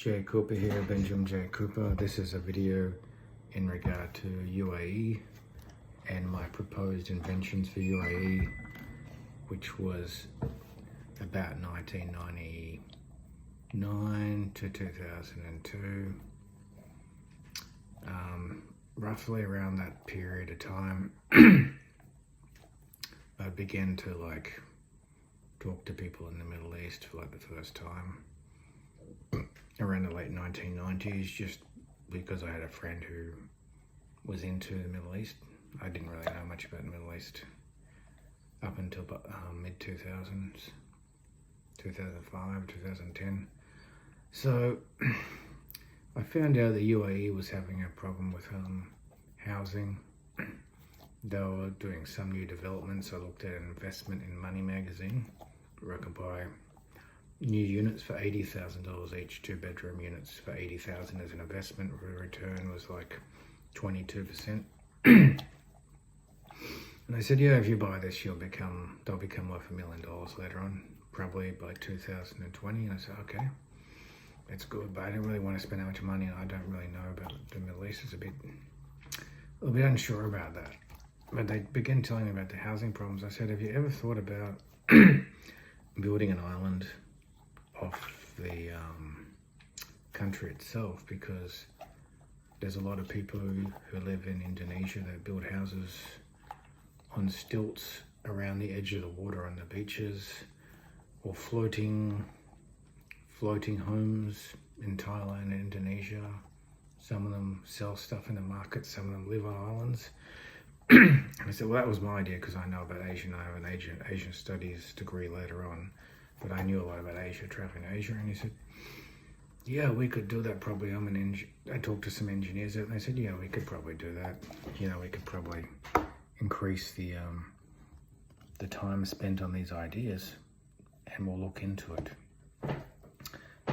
J Cooper here, Benjamin J Cooper. This is a video in regard to UAE and my proposed inventions for UAE, which was about 1999 to 2002. Roughly around that period of time, I began to talk to people in the Middle East for the first time. Around the late 1990s, just because I had a friend who was into the Middle East. I didn't really know much about the Middle East up until mid-2000s, 2005, 2010. So I found out the UAE was having a problem with housing. They were doing some new developments. I looked at an investment in Money magazine, where I could buy new units for $80,000 each, 2-bedroom units for $80,000 as an investment. The return was like 22%. And they said, yeah, if you buy this, they'll become worth $1 million later on, probably by 2020. And I said, okay, that's good, but I don't really want to spend that much money, and I don't really know about the Middle East. It's a little bit unsure about that. But they began telling me about the housing problems. I said, have you ever thought about building an island off the country itself? Because there's a lot of people who live in Indonesia that build houses on stilts around the edge of the water on the beaches, or floating homes in Thailand and Indonesia. Some of them sell stuff in the market, some of them live on islands. And I said, well, that was my idea, because I know about Asia, and I have an Asian studies degree later on, but I knew a lot about Asia, traveling Asia. And he said, yeah, we could do that probably. I talked to some engineers, and they said, yeah, we could probably do that. We could probably increase the time spent on these ideas, and we'll look into it.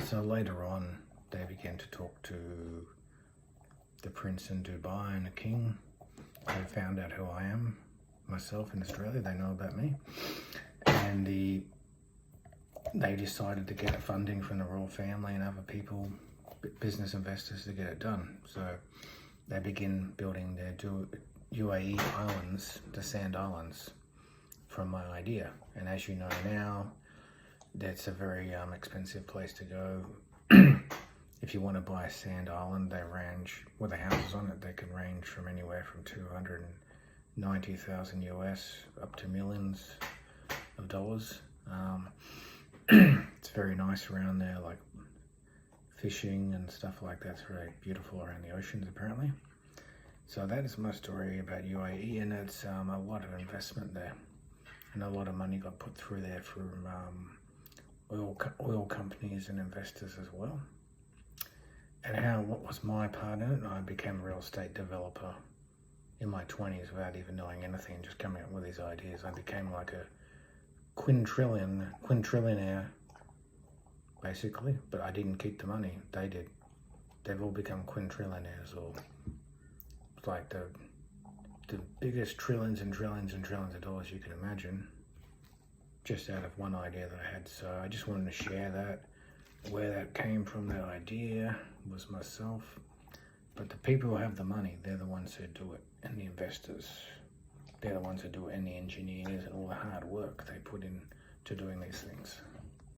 So later on, they began to talk to the prince in Dubai and the king. They found out who I am, myself, in Australia. They know about me. And they decided to get funding from the royal family and other people, business investors, to get it done. So they begin building their UAE islands, the sand islands, from my idea. And as you know now, that's a very expensive place to go. If you want to buy a sand island, they range, with the houses on it, they can range from anywhere from 290,000 US up to millions of dollars. It's very nice around there, like fishing and stuff like that. It's very beautiful around the oceans, apparently. So that is my story about UAE, and it's a lot of investment there, and a lot of money got put through there from oil companies and investors as well. And what was my part in it? I became a real estate developer in my 20s without even knowing anything, just coming up with these ideas. I became like a quintrillionaire, basically, but I didn't keep the money. They did. They've all become quintrillionaires, or like the biggest trillions and trillions and trillions of dollars you can imagine, just out of one idea that I had. So I just wanted to share that. Where that came from, that idea, was myself. But the people who have the money, they're the ones who do it, and the investors, they're the ones who do it, and the engineers and all the hard work they put in to doing these things.